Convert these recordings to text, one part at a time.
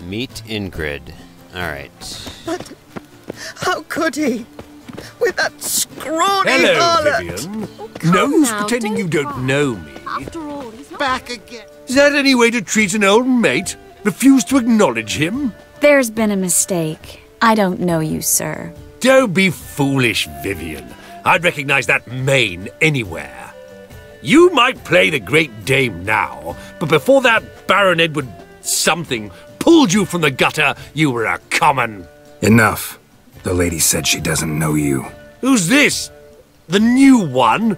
Meet Ingrid. Alright. But how could he? With that scrawny Hello, harlot! Vivian. Oh, No use now, pretending you don't cry. know me. After all, he's not Back again! Is that any way to treat an old mate? Refuse to acknowledge him? There's been a mistake. I don't know you, sir. Don't be foolish, Vivian. I'd recognize that mane anywhere. You might play the Great Dame now, but before that Baron Edward something pulled you from the gutter, you were a common. Enough. The lady said she doesn't know you. Who's this? The new one?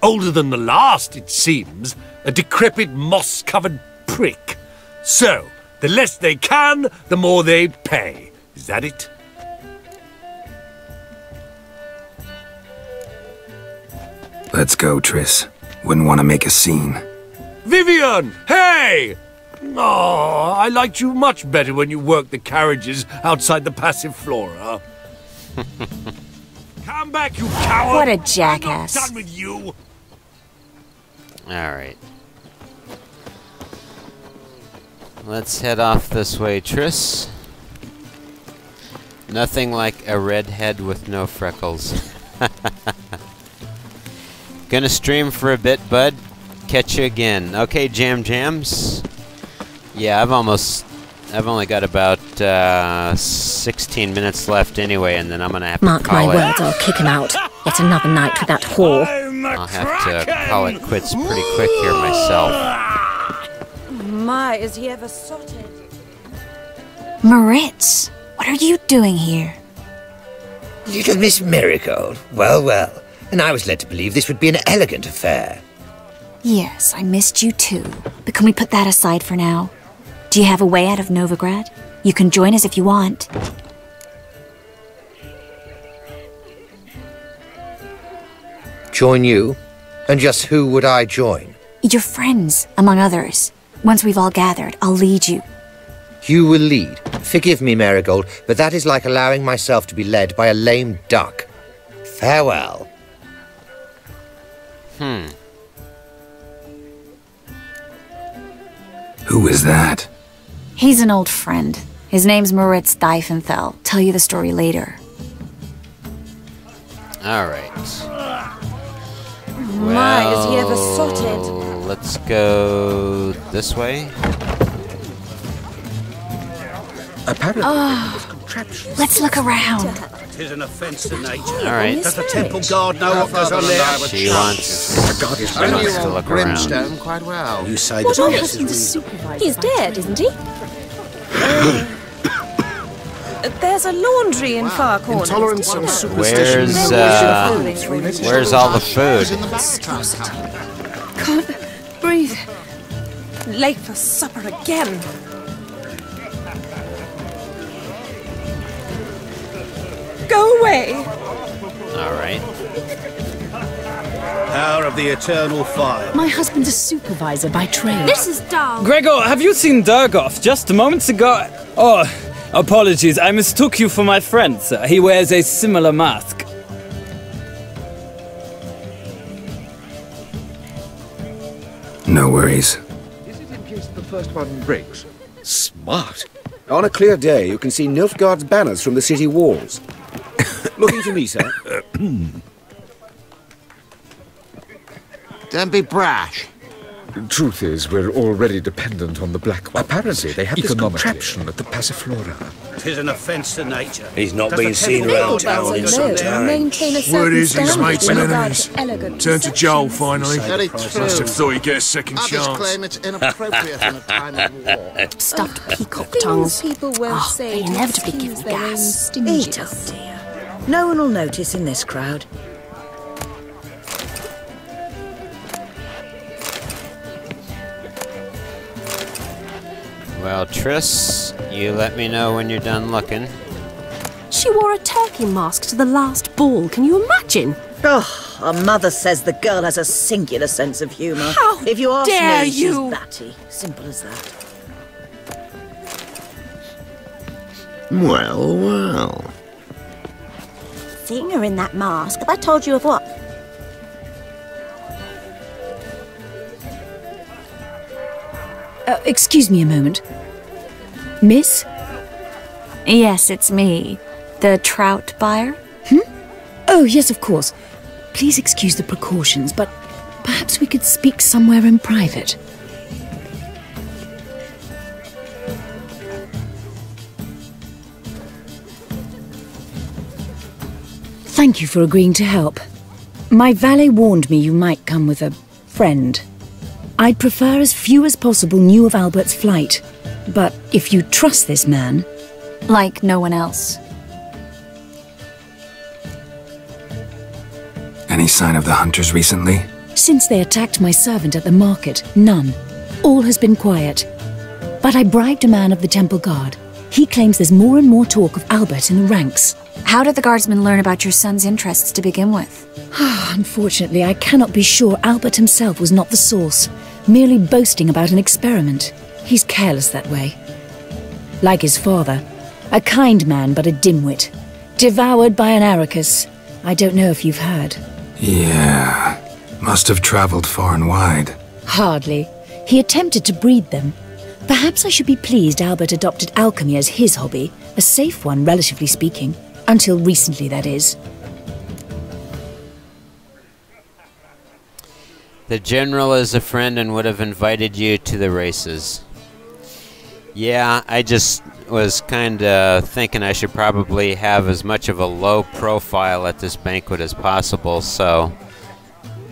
Older than the last, it seems. A decrepit, moss-covered prick. So, the less they can, the more they pay. Is that it? Let's go, Triss. Wouldn't want to make a scene. Vivian! Hey! Oh, I liked you much better when you worked the carriages outside the Passiflora. Come back, you coward! What a jackass. I'm not done with you! Alright. Let's head off this way, Triss. Nothing like a redhead with no freckles. Gonna stream for a bit, bud. Catch you again. Okay, Jams. Yeah, I've only got about 16 minutes left anyway, and then I'm gonna have to Mark my call it. words, I'll kick him out. Yet another night with that whore. I'll have to call it quits pretty quick here myself. My, is he ever sorted? Moritz, what are you doing here? Little Miss Marigold. Well, well. And I was led to believe this would be an elegant affair. Yes, I missed you too. But can we put that aside for now? Do you have a way out of Novigrad? You can join us if you want. Join you? And just who would I join? Your friends, among others. Once we've all gathered, I'll lead you. You will lead. Forgive me, Marigold, but that is like allowing myself to be led by a lame duck. Farewell. Who is that? He's an old friend. His name's Moritz Diefenthal. Tell you the story later. Alright. My, is he ever sorted? Let's go this way. Apparently, Let's look around. Tis an offence to nature. Alright. Does the temple guard know what goes on there? She wants to look around. Quite well. You say What the my place husband's a is supervisor. He's dead, isn't he? There's a laundry in far corner. Intolerance and superstition. Where's all the food? Can't breathe. Late for supper again. Go away. Alright. power of the eternal fire. My husband's a supervisor by trade. This is dull. Gregor, have you seen Durgoff? Just moments ago. Oh, apologies. I mistook you for my friend, sir. He wears a similar mask. No worries. Is it in case the first one breaks? Smart. On a clear day, you can see Nilfgaard's banners from the city walls. Looking for me, sir? Don't be brash. Truth is, we're already dependent on the Black Ones. Apparently, they have this contraption at the Passiflora. 'Tis an offence to nature. He's not Does been the seen temple around guard town know in what some goes on there? time. Word is he's made some enemies. Turn to Joel, finally. Very true. Must have thought he'd get a second Others chance. claim it's inappropriate in a time of war. Stuffed peacock tongues. People won't Oh, say they to inevitably excuse give their own gas. stinginess. Eat up, dear. No one will notice in this crowd. Well, Triss, you let me know when you're done looking. She wore a turkey mask to the last ball. Can you imagine? Oh, our mother says the girl has a singular sense of humour. How if you ask dare me, you? she's batty. Simple as that. Well, well. Seeing her in that mask, have I told you of what? Excuse me a moment. Miss? Yes, it's me. The trout buyer? Oh, yes, of course. Please excuse the precautions, but perhaps we could speak somewhere in private. Thank you for agreeing to help. My valet warned me you might come with a friend. I'd prefer as few as possible knew of Albert's flight, but if you trust this man... Like no one else. Any sign of the hunters recently? Since they attacked my servant at the market, none. All has been quiet. But I bribed a man of the Temple Guard. He claims there's more and more talk of Albert in the ranks. How did the guardsmen learn about your son's interests to begin with? Unfortunately, I cannot be sure Albert himself was not the source, merely boasting about an experiment. He's careless that way. Like his father, a kind man but a dimwit. Devoured by an Arrakis. I don't know if you've heard. Yeah, must have traveled far and wide. Hardly. He attempted to breed them. Perhaps I should be pleased Albert adopted alchemy as his hobby, a safe one, relatively speaking. Until recently, that is. The General is a friend and would have invited you to the races. Yeah, I just was kind of thinking I should probably have as much of a low profile at this banquet as possible, so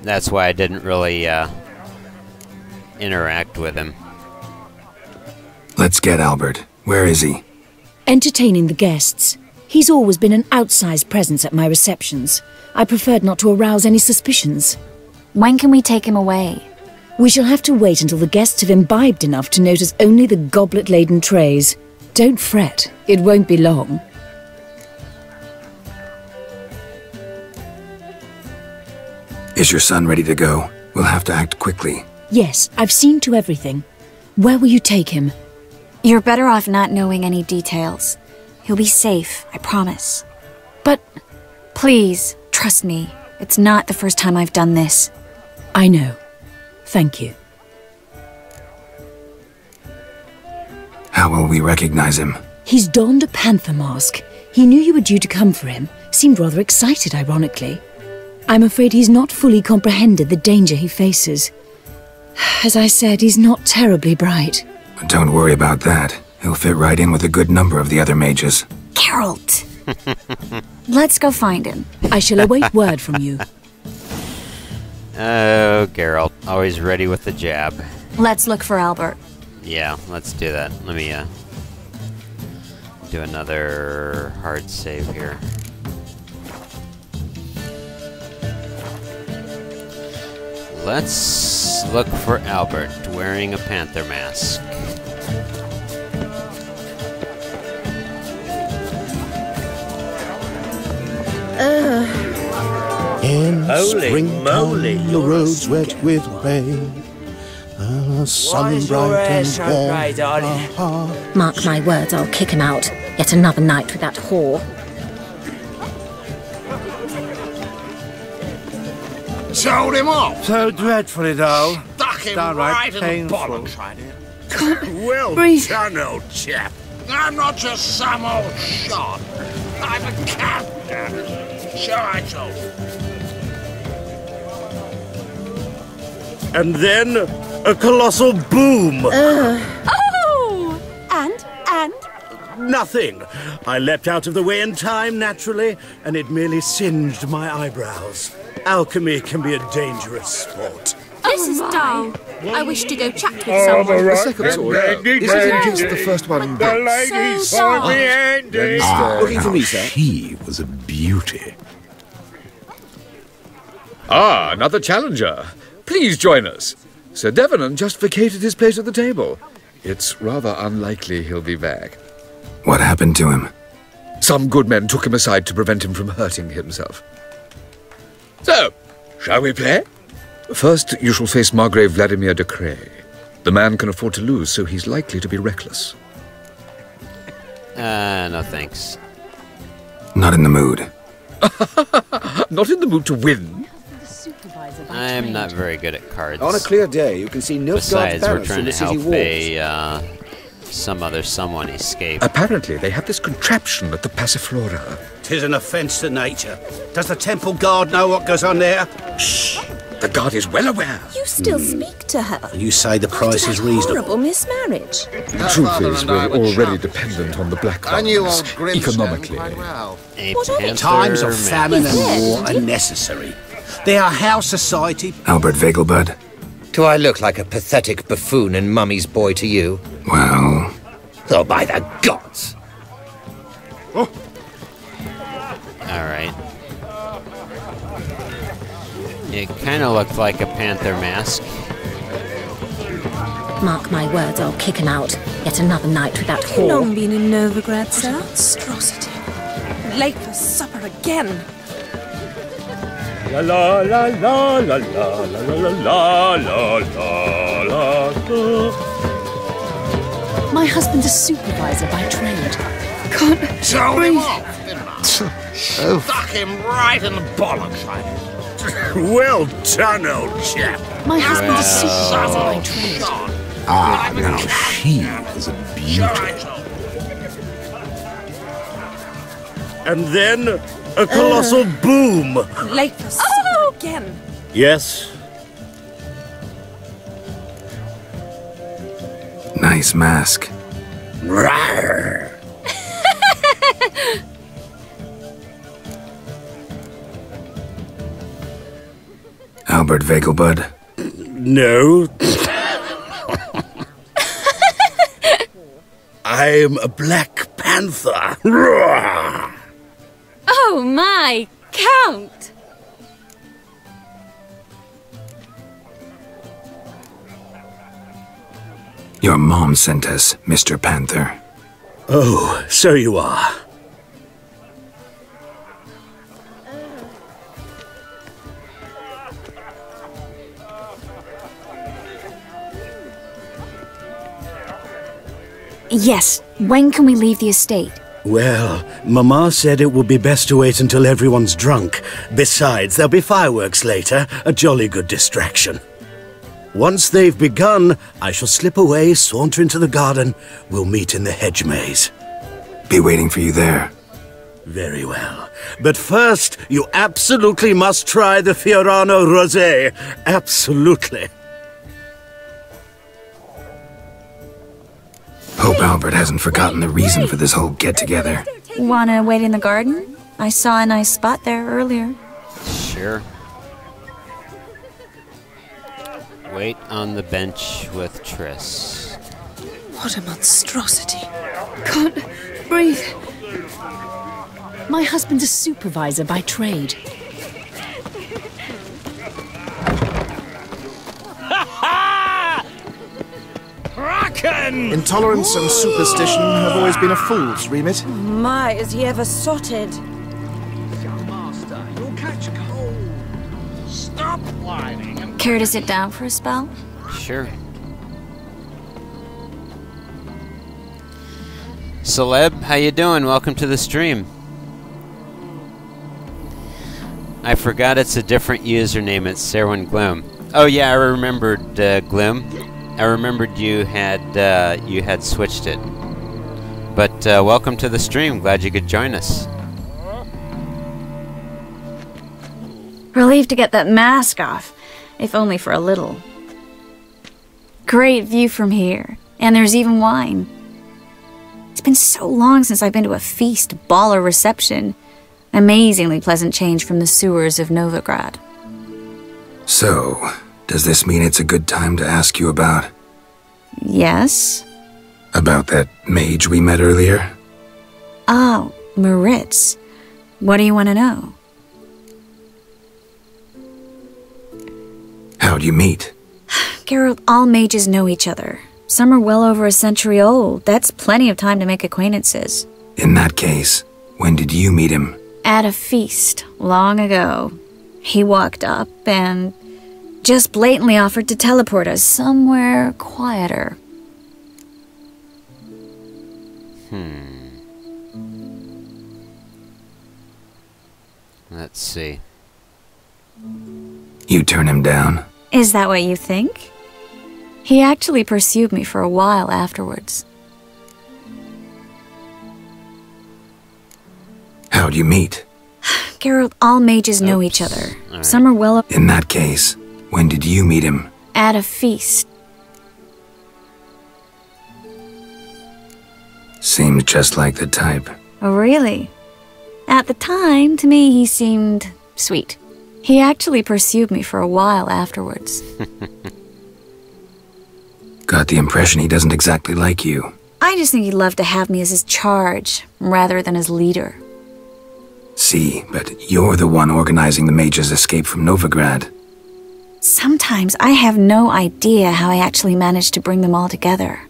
that's why I didn't really interact with him. Let's get Albert. Where is he? Entertaining the guests. He's always been an outsized presence at my receptions. I preferred not to arouse any suspicions. When can we take him away? We shall have to wait until the guests have imbibed enough to notice only the goblet-laden trays. Don't fret, it won't be long. Is your son ready to go? We'll have to act quickly. Yes, I've seen to everything. Where will you take him? You're better off not knowing any details. He'll be safe, I promise. But... Please, trust me. It's not the first time I've done this. I know. Thank you. How will we recognize him? He's donned a panther mask. He knew you were due to come for him. Seemed rather excited, ironically. I'm afraid he's not fully comprehended the danger he faces. As I said, he's not terribly bright. Don't worry about that. He'll fit right in with a good number of the other mages. Geralt! Let's go find him. I shall await word from you. Oh, Geralt. Always ready with the jab. Let's look for Albert. Yeah, let's do that. Let me do another hard save here. Let's look for Albert wearing a panther mask. In Holy springtime, moly, the you're roads wet with rain. Sun bright and warm. Mark my words, I'll kick him out. Yet another night with that whore. Sold him off. So dreadfully dull. Stuck him Downright right in painful. the bollocks, I did. Well breathe. Done, old chap. I'm not just some old shot. I'm a captain. So I told you. And then a colossal boom. Oh! And? Nothing. I leapt out of the way in time, naturally, and it merely singed my eyebrows. Alchemy can be a dangerous sport. This is dull. I wish to go chat with someone. A second sword. This isn't just the first one in bricks. So dull. Looking for me, sir? He was a beauty. Ah, another challenger. Please join us. Sir Devenant just vacated his place at the table. It's rather unlikely he'll be back. What happened to him? Some good men took him aside to prevent him from hurting himself. So, shall we play? First, you shall face Margrave Vladimir de Cray. The man can afford to lose, so he's likely to be reckless. No thanks. Not in the mood. Not in the mood to win? I'm not very good at cards. On a clear day, you can see Nilfgaard's Besides, we're banners trying from to the city help walls. a some other someone escaped. Apparently, they have this contraption at the Passiflora. 'Tis an offence to nature. Does the temple guard know what goes on there? Shh! The guard is well aware. You still speak to her. You say the price is reasonable. Horrible mismarriage. The truth is, we're already dependent on the Black Ones, economically. Times of famine and war are necessary. They are how society... Albert Vegelbud. Do I look like a pathetic buffoon and Mummy's boy to you? Well... Oh, by the gods! Oh. Alright. It kind of looked like a panther mask. Mark my words, I'll kick him out. Yet another night with that whore. Long been in Novigrad, sir? Monstrosity. Late for supper again. La la la la la la la la la la la la. My husband's a supervisor by trade. Can't Told him off, didn't I? Stuck him right in the bollocks, I did. Well done, old chap. My husband is supervisor by trade. Ah, now she is a beauty. And then a colossal boom. Late for supper again. Yes. Nice mask. Rawr. Albert Vegelbud. No. I'm a Black Panther. Oh my, Count! Your mom sent us, Mr. Panther. Oh, so you are. Yes, when can we leave the estate? Well, Mama said it would be best to wait until everyone's drunk. Besides, there'll be fireworks later, a jolly good distraction. Once they've begun, I shall slip away, saunter into the garden. We'll meet in the hedge maze. Be waiting for you there. Very well. But first, you absolutely must try the Fiorano Rosé. Absolutely. Hope Albert hasn't forgotten the reason for this whole get-together. Wanna wait in the garden? I saw a nice spot there earlier. Sure. Wait on the bench with Triss. What a monstrosity. Can't breathe. My husband's a supervisor by trade. Intolerance and superstition have always been a fool's remit. My, is he ever sotted? Master, you'll catch cold. Stop whining and... Care to sit down for a spell? Sure. Celeb, how you doing? Welcome to the stream. I forgot it's a different username. It's Serwin Gloom. Oh yeah, I remembered Gloom. I remembered you had switched it. But welcome to the stream. Glad you could join us. Relieved to get that mask off, if only for a little. Great view from here, and there's even wine. It's been so long since I've been to a feast, ball, or reception. Amazingly pleasant change from the sewers of Novigrad. So, does this mean it's a good time to ask you about... Yes? About that mage we met earlier? Oh, Maritz. What do you want to know? How'd you meet? Geralt, all mages know each other. Some are well over a century old. That's plenty of time to make acquaintances. In that case, when did you meet him? At a feast, long ago. He walked up and just blatantly offered to teleport us somewhere quieter. Let's see. You turn him down? Is that what you think? He actually pursued me for a while afterwards. How'd you meet? Geralt, all mages know each other. Right. Some are well... In that case, when did you meet him? At a feast. Seemed just like the type. Oh, really? At the time, to me, he seemed sweet. He actually pursued me for a while afterwards. Got the impression he doesn't exactly like you. I just think he'd love to have me as his charge, rather than as leader. See, but you're the one organizing the mage's escape from Novigrad. Sometimes I have no idea how I actually managed to bring them all together.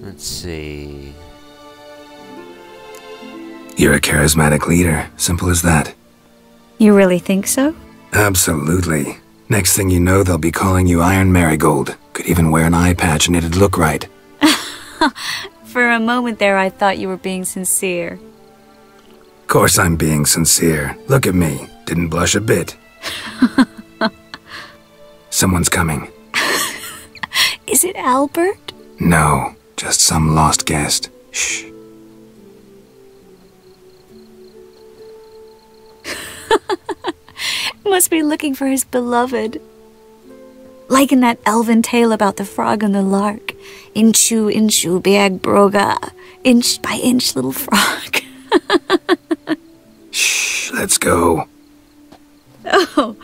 Let's see... You're a charismatic leader. Simple as that. You really think so? Absolutely. Next thing you know, they'll be calling you Iron Marigold. Could even wear an eye patch and it'd look right. For a moment there, I thought you were being sincere. Of course I'm being sincere. Look at me. Didn't blush a bit. Someone's coming. Is it Albert? No, just some lost guest. Shh. Must be looking for his beloved. Like in that elven tale about the frog and the lark. Inchu, inchu, biag broga. Inch by inch, little frog. Shh, let's go. Oh.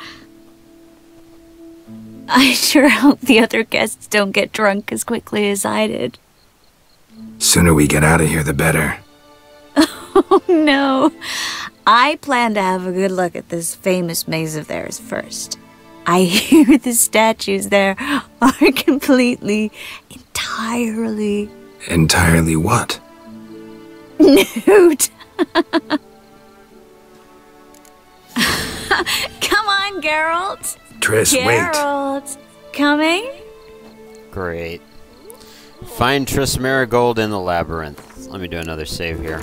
I sure hope the other guests don't get drunk as quickly as I did. Sooner we get out of here, the better. Oh, no. I plan to have a good look at this famous maze of theirs first. I hear the statues there are completely, entirely... Entirely what? Nude. Come on, Geralt. Triss, Geralt. Coming? Great. Find Triss Marigold in the labyrinth. Let me do another save here.